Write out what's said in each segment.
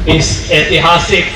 इस ऐतिहासिक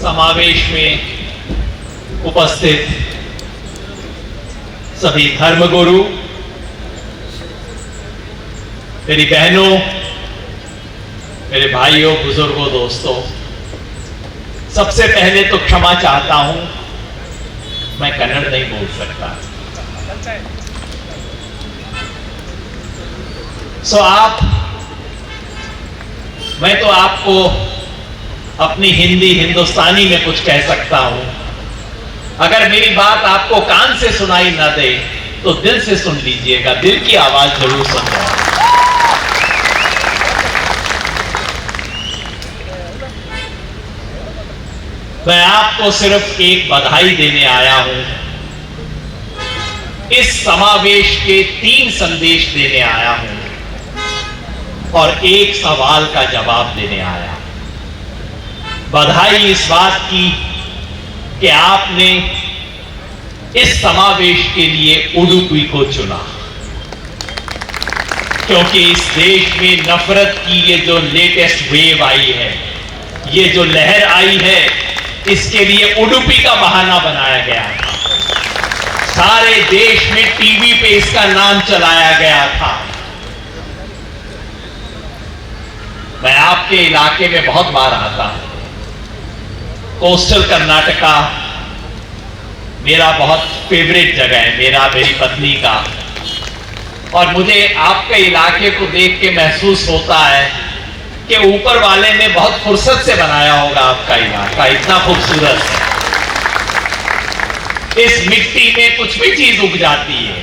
समावेश में उपस्थित सभी धर्मगुरु, मेरी बहनों, मेरे भाइयों, बुजुर्गों, दोस्तों, सबसे पहले तो क्षमा चाहता हूं, मैं कन्नड़ नहीं बोल सकता। मैं तो आपको अपनी हिंदी हिंदुस्तानी में कुछ कह सकता हूं। अगर मेरी बात आपको कान से सुनाई ना दे तो दिल से सुन लीजिएगा, दिल की आवाज जरूर सुनिएगा। मैं आपको सिर्फ एक बधाई देने आया हूं, इस समावेश के 3 संदेश देने आया हूं और एक सवाल का जवाब देने आया हूं। बधाई इस बात की कि आपने इस समावेश के लिए उडुपी को चुना, क्योंकि इस देश में नफरत की ये जो लेटेस्ट वेव आई है, ये जो लहर आई है, इसके लिए उडुपी का बहाना बनाया गया था। सारे देश में टीवी पे इसका नाम चलाया गया था। मैं आपके इलाके में बहुत बार आता हूं। कोस्टल कर्नाटका मेरा बहुत फेवरेट जगह है, मेरी पत्नी का, और मुझे आपके इलाके को देख के महसूस होता है कि ऊपर वाले ने बहुत फुर्सत से बनाया होगा आपका इलाका, इतना खूबसूरत है। इस मिट्टी में कुछ भी चीज उग जाती है,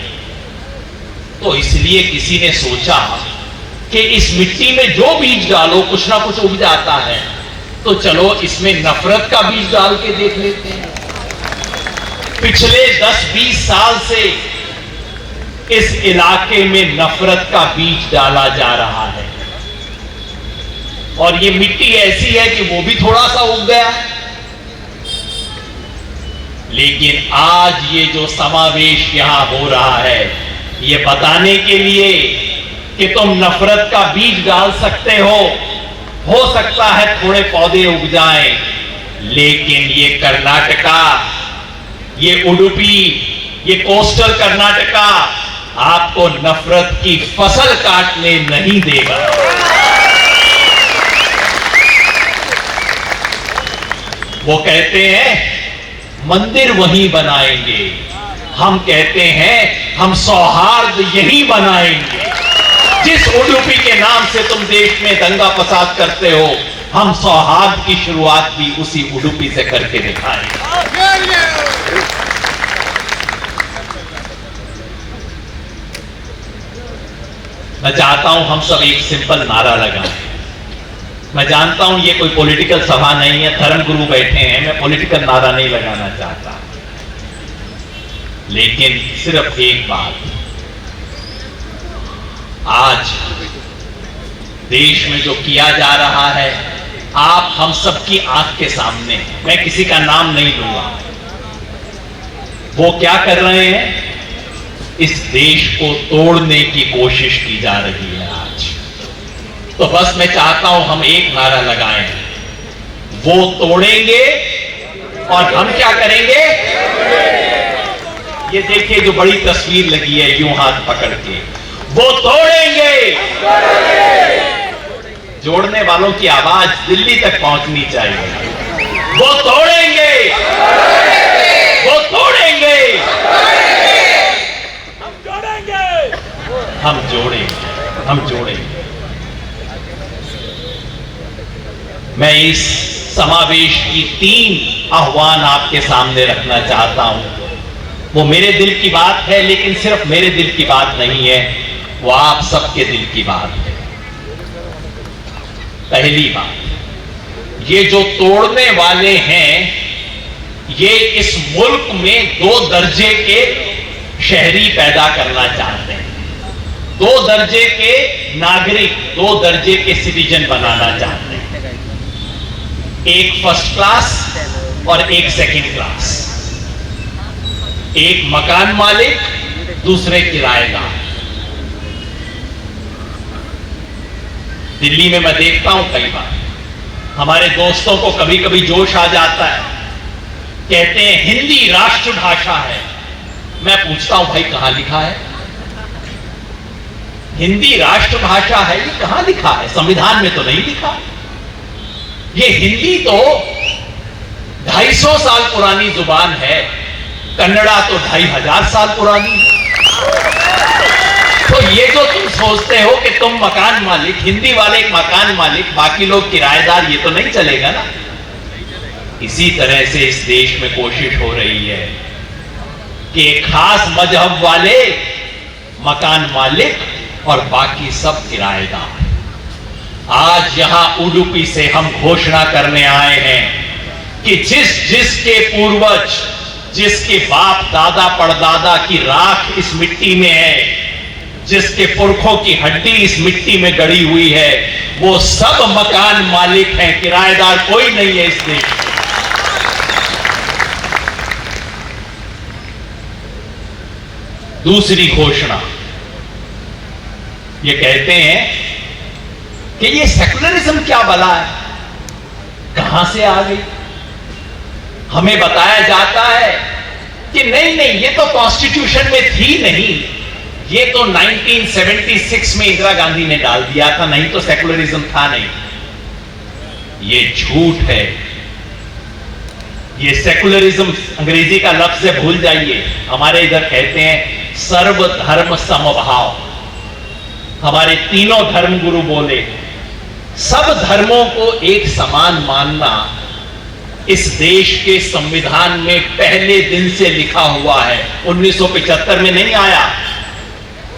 तो इसलिए किसी ने सोचा कि इस मिट्टी में जो बीज डालो कुछ ना कुछ उग जाता है, तो चलो इसमें नफरत का बीज डाल के देख लेते हैं। पिछले 10-20 साल से इस इलाके में नफरत का बीज डाला जा रहा है, और ये मिट्टी ऐसी है कि वो भी थोड़ा सा उग गया। लेकिन आज ये जो समावेश यहां हो रहा है, ये बताने के लिए कि तुम नफरत का बीज डाल सकते हो सकता है थोड़े पौधे उग जाएं, लेकिन ये कर्नाटका, ये उडुपी, ये कोस्टल कर्नाटका आपको नफरत की फसल काटने नहीं देगा। वो कहते हैं मंदिर वहीं बनाएंगे, हम कहते हैं हम सौहार्द यहीं बनाएंगे। जिस उडुपी के नाम से तुम देश में दंगा फसाद करते हो, हम सौहार्द की शुरुआत भी उसी उडुपी से करके दिखाएंगे। मैं चाहता हूं हम सब एक सिंपल नारा लगाएं। मैं जानता हूं ये कोई पॉलिटिकल सभा नहीं है, धर्मगुरु बैठे हैं, मैं पॉलिटिकल नारा नहीं लगाना चाहता, लेकिन सिर्फ एक बात, आज देश में जो किया जा रहा है, आप हम सबकी आंख के सामने, मैं किसी का नाम नहीं लूंगा, वो क्या कर रहे हैं, इस देश को तोड़ने की कोशिश की जा रही है आज। तो बस मैं चाहता हूं हम एक नारा लगाएं, वो तोड़ेंगे और हम क्या करेंगे। ये देखिए जो बड़ी तस्वीर लगी है, यूं हाथ पकड़ के, वो तोड़ेंगे। जोड़ने वालों की आवाज दिल्ली तक पहुंचनी चाहिए। वो तोड़ेंगे, वो तोड़ेंगे, हम जोड़ेंगे, हम जोड़ेंगे। मैं इस समावेश की 3 आह्वान आपके सामने रखना चाहता हूं। वो मेरे दिल की बात है, लेकिन सिर्फ मेरे दिल की बात नहीं है, वो आप सबके दिल की बात है। पहली बात, ये जो तोड़ने वाले हैं, ये इस मुल्क में 2 दर्जे के शहरी पैदा करना चाहते हैं, 2 दर्जे के नागरिक, 2 दर्जे के सिटीजन बनाना चाहते हैं। एक फर्स्ट क्लास और एक सेकंड क्लास, एक मकान मालिक, दूसरे किराएदार। दिल्ली में मैं देखता हूं कई बार हमारे दोस्तों को कभी कभी जोश आ जाता है, कहते हैं हिंदी राष्ट्रभाषा है। मैं पूछता हूं भाई कहां लिखा है? हिंदी राष्ट्रभाषा है ये कहां लिखा है? संविधान में तो नहीं लिखा। ये हिंदी तो 250 साल पुरानी जुबान है, कन्नड़ा तो 2500 साल पुरानी है। तो ये जो तुम सोचते हो कि तुम मकान मालिक, हिंदी वाले एक मकान मालिक, बाकी लोग किराएदार, ये तो नहीं चलेगा ना। इसी तरह से इस देश में कोशिश हो रही है कि एक खास मजहब वाले मकान मालिक और बाकी सब किराएदार। आज यहां उडुपी से हम घोषणा करने आए हैं कि जिसके पूर्वज, जिसके बाप दादा परदादा की राख इस मिट्टी में है, जिसके पुरखों की हड्डी इस मिट्टी में गड़ी हुई है, वो सब मकान मालिक हैं, किराएदार कोई नहीं है इस देश में। दूसरी घोषणा, ये कहते हैं कि ये सेकुलरिज्म क्या बला है, कहां से आ गई? हमें बताया जाता है कि नहीं नहीं, ये तो कॉन्स्टिट्यूशन में थी नहीं, ये तो 1976 में इंदिरा गांधी ने डाल दिया था, नहीं तो सेकुलरिज्म था नहीं। ये झूठ है। ये सेकुलरिज्म अंग्रेजी का लफ्ज है, भूल जाइए। हमारे इधर कहते हैं सर्वधर्म समभाव। हमारे तीनों धर्म गुरु बोले सब धर्मों को एक समान मानना इस देश के संविधान में पहले दिन से लिखा हुआ है। 1975 में नहीं आया,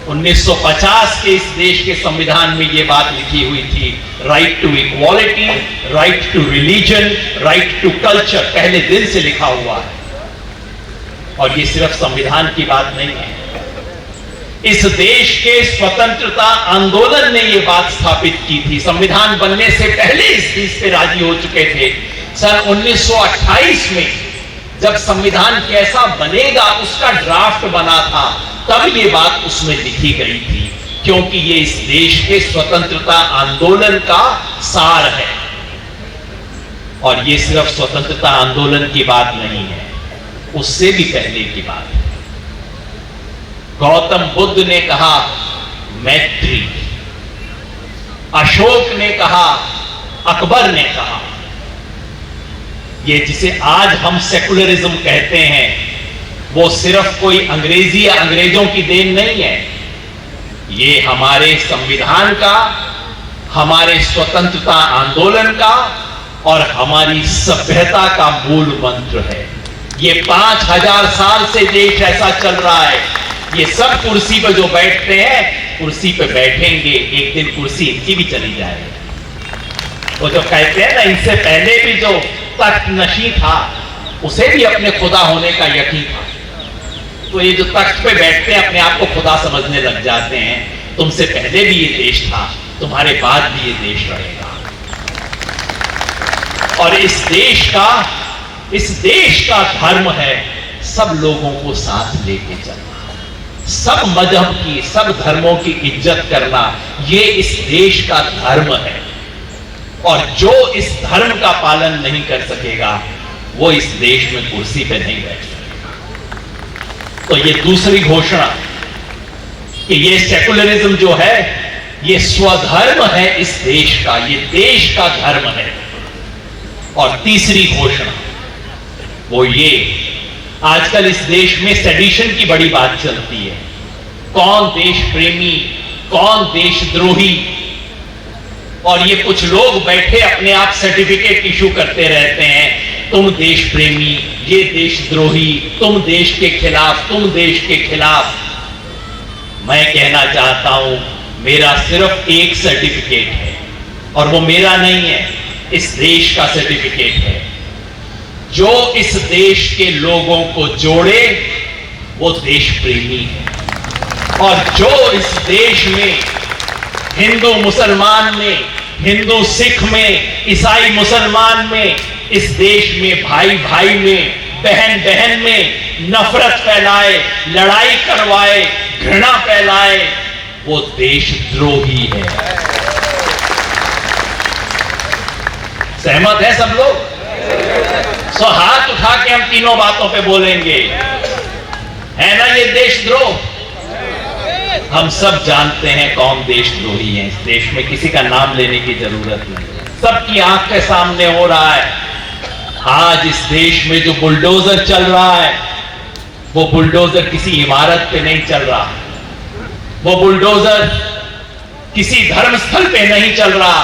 1950 के इस देश के संविधान में यह बात लिखी हुई थी। Right to equality, right to religion, right to culture, पहले दिन से लिखा हुआ है। और ये सिर्फ संविधान की बात नहीं है, इस देश के स्वतंत्रता आंदोलन ने यह बात स्थापित की थी। संविधान बनने से पहले इस चीज पे राजी हो चुके थे। सन 1928 में जब संविधान कैसा बनेगा उसका ड्राफ्ट बना था, तब ये बात उसमें लिखी गई थी, क्योंकि ये इस देश के स्वतंत्रता आंदोलन का सार है। और ये सिर्फ स्वतंत्रता आंदोलन की बात नहीं है, उससे भी पहले की बात है। गौतम बुद्ध ने कहा मैत्री, अशोक ने कहा, अकबर ने कहा। ये जिसे आज हम सेकुलरिज्म कहते हैं, वो सिर्फ कोई अंग्रेजी या अंग्रेजों की देन नहीं है। ये हमारे संविधान का, हमारे स्वतंत्रता आंदोलन का और हमारी सभ्यता का मूल मंत्र है। ये 5000 साल से देश ऐसा चल रहा है। ये सब कुर्सी पर जो बैठते हैं, कुर्सी पे बैठेंगे, एक दिन कुर्सी इनकी भी चली जाएगी। वो जो कहते हैं ना, इनसे पहले भी जो तख्त नशी था, उसे भी अपने खुदा होने का यकीन था। तो ये जो तख्त पे बैठते हैं, अपने आप को खुदा समझने लग जाते हैं। तुमसे पहले भी ये देश था, तुम्हारे बाद भी ये देश रहेगा। और इस देश का धर्म है सब लोगों को साथ लेके चलना, सब मजहब की, सब धर्मों की इज्जत करना। ये इस देश का धर्म है। और जो इस धर्म का पालन नहीं कर सकेगा, वो इस देश में कुर्सी पे नहीं बैठ सकेगा। तो ये दूसरी घोषणा कि ये सेकुलरिज्म जो है, ये स्वधर्म है इस देश का, ये देश का धर्म है। और तीसरी घोषणा वो ये, आजकल इस देश में सेडिशन की बड़ी बात चलती है। कौन देश प्रेमी, कौन देशद्रोही, और ये कुछ लोग बैठे अपने आप सर्टिफिकेट इशू करते रहते हैं। तुम देश प्रेमी, ये देशद्रोही, तुम देश के खिलाफ, तुम देश के खिलाफ। मैं कहना चाहता हूं, मेरा सिर्फ एक सर्टिफिकेट है, और वो मेरा नहीं है, इस देश का सर्टिफिकेट है। जो इस देश के लोगों को जोड़े वो देश प्रेमी है। और जो इस देश में हिंदू मुसलमान में, हिंदू सिख में, ईसाई मुसलमान में, इस देश में भाई भाई में, बहन बहन में नफरत फैलाए, लड़ाई करवाए, घृणा फैलाए, वो देशद्रोही है। सहमत है सब लोग? सो हाथ उठा के हम तीनों बातों पे बोलेंगे, है ना ये देशद्रोह? हम सब जानते हैं कौन देशद्रोही है। इस देश में किसी का नाम लेने की जरूरत नहीं, सबकी आंख के सामने हो रहा है। आज इस देश में जो बुलडोजर चल रहा है, वो बुलडोजर किसी इमारत पे नहीं चल रहा, वो बुलडोजर किसी धर्मस्थल पे नहीं चल रहा,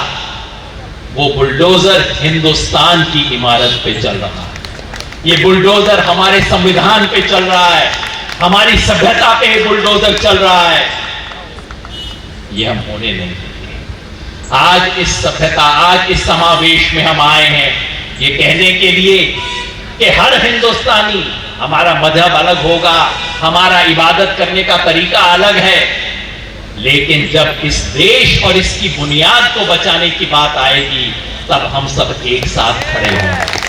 वो बुलडोजर हिंदुस्तान की इमारत पे चल रहा है। ये बुलडोजर हमारे संविधान पे चल रहा है, हमारी सभ्यता पे बुलडोजर चल रहा है। ये हम होने नहीं देंगे। आज इस सभ्यता, आज इस समावेश में हम आए हैं ये कहने के लिए कि हर हिंदुस्तानी, हमारा मजहब अलग होगा, हमारा इबादत करने का तरीका अलग है, लेकिन जब इस देश और इसकी बुनियाद को बचाने की बात आएगी तब हम सब एक साथ खड़े होंगे।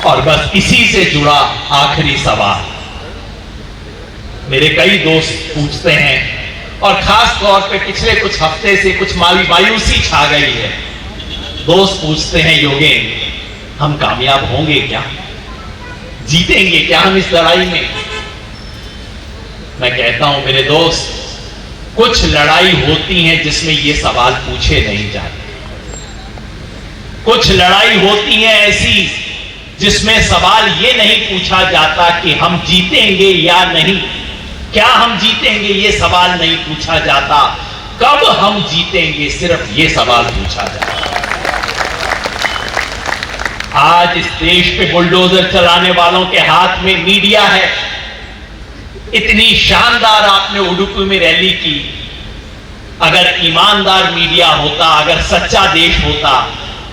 और बस इसी से जुड़ा आखिरी सवाल, मेरे कई दोस्त पूछते हैं, और खास तौर पे पिछले कुछ हफ्ते से कुछ मायूसी छा गई है। दोस्त पूछते हैं, योगेंद्र हम कामयाब होंगे क्या, जीतेंगे क्या हम इस लड़ाई में? मैं कहता हूं मेरे दोस्त, कुछ लड़ाई होती हैं जिसमें ये सवाल पूछे नहीं जाते, कुछ लड़ाई होती हैं ऐसी जिसमें सवाल ये नहीं पूछा जाता कि हम जीतेंगे या नहीं, क्या हम जीतेंगे ये सवाल नहीं पूछा जाता, कब हम जीतेंगे सिर्फ ये सवाल पूछा जाता। आज इस देश पे बुलडोजर चलाने वालों के हाथ में मीडिया है। इतनी शानदार आपने उडुपी में रैली की, अगर ईमानदार मीडिया होता, अगर सच्चा देश होता,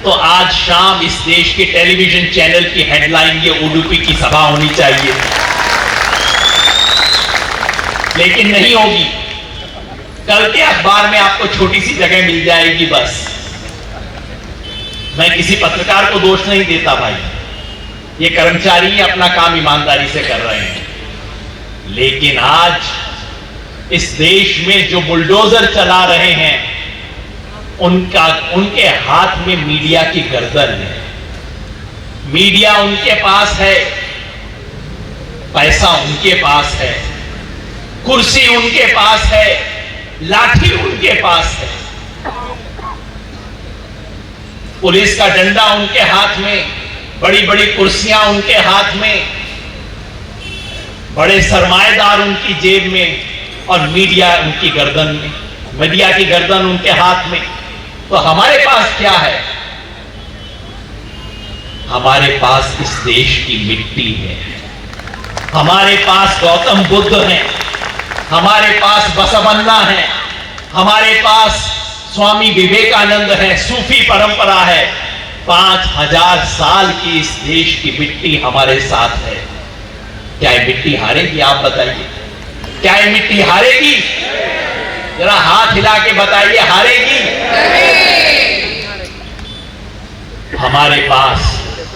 तो आज शाम इस देश के टेलीविजन चैनल की हेडलाइन ये उडुपी की सभा होनी चाहिए, लेकिन नहीं होगी। कल के अखबार में आपको छोटी सी जगह मिल जाएगी बस। मैं किसी पत्रकार को दोष नहीं देता भाई, ये कर्मचारी अपना काम ईमानदारी से कर रहे हैं, लेकिन आज इस देश में जो बुलडोजर चला रहे हैं उनके हाथ में मीडिया की गर्दन है। मीडिया उनके पास है, पैसा उनके पास है, कुर्सी उनके पास है, लाठी उनके पास है, पुलिस का डंडा उनके हाथ में, बड़ी बड़ी कुर्सियां उनके हाथ में, बड़े सरमाएदार उनकी जेब में, और मीडिया उनकी गर्दन में, मीडिया की गर्दन उनके हाथ में। तो हमारे पास क्या है? हमारे पास इस देश की मिट्टी है, हमारे पास गौतम बुद्ध हैं, हमारे पास बसवन्ना है, हमारे पास स्वामी विवेकानंद है, सूफी परंपरा है। 5000 साल की इस देश की मिट्टी हमारे साथ है। क्या ये मिट्टी हारेगी? आप बताइए, क्या ये मिट्टी हारेगी? जरा हाथ हिला के बताइए, हारेगी? हमारे पास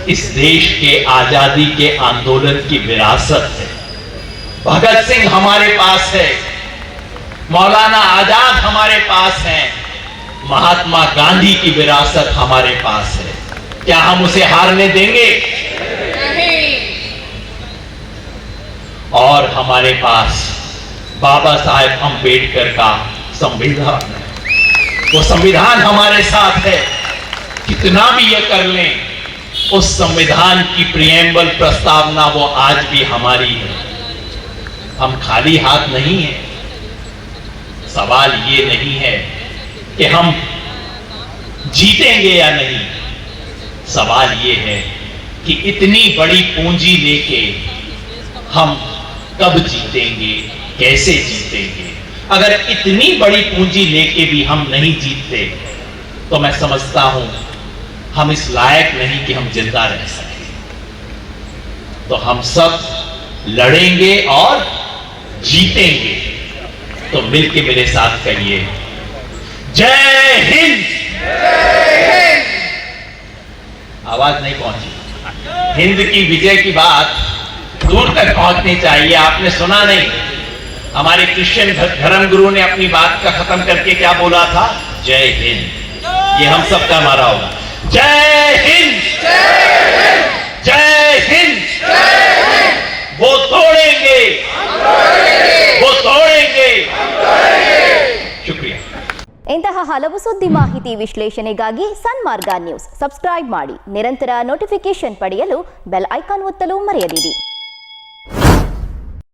इस देश के आजादी के आंदोलन की विरासत है। भगत सिंह हमारे पास है, मौलाना आजाद हमारे पास है, महात्मा गांधी की विरासत हमारे पास है। क्या हम उसे हारने देंगे? और हमारे पास बाबा साहेब अंबेडकर का संविधान है, वो संविधान हमारे साथ है। कितना भी ये कर लें, उस संविधान की प्रिएम्बल प्रस्तावना वो आज भी हमारी है। हम खाली हाथ नहीं हैं। सवाल ये नहीं है कि हम जीतेंगे या नहीं, सवाल ये है कि इतनी बड़ी पूंजी लेके हम कब जीतेंगे, कैसे जीतेंगे। अगर इतनी बड़ी पूंजी लेके भी हम नहीं जीतते तो मैं समझता हूं हम इस लायक नहीं कि हम जिंदा रह सके। तो हम सब लड़ेंगे और जीतेंगे। तो मिलके मेरे साथ कहिए, जय हिंद। आवाज नहीं पहुंची। हिंद की विजय की बात दूर तक पहुंचनी चाहिए। आपने सुना नहीं, हमारे क्रिश्चियन धर्म गुरु ने अपनी बात का खत्म करके क्या बोला था? जय हिंद। ये हम सबका नारा होगा। जय हिंद, जय हिंद। वो तोड़ेंगे, वो तोड़ेंगे। शुक्रिया। ಇಂತಹ ಹಲವು ಸುದ್ದಿ ಮಾಹಿತಿ ವಿಶ್ಲೇಷಣೆಗಾಗಿ ಸನ್ಮಾರ್ಗ ನ್ಯೂಸ್ ಸಬ್ಸ್ಕ್ರೈಬ್ ಮಾಡಿ. ನಿರಂತರ ನೋಟಿಫಿಕೇಶನ್ ಪಡೆಯಲು ಬೆಲ್ ಐಕಾನ್ ಒತ್ತಲು ಮರೆಯದಿರಿ.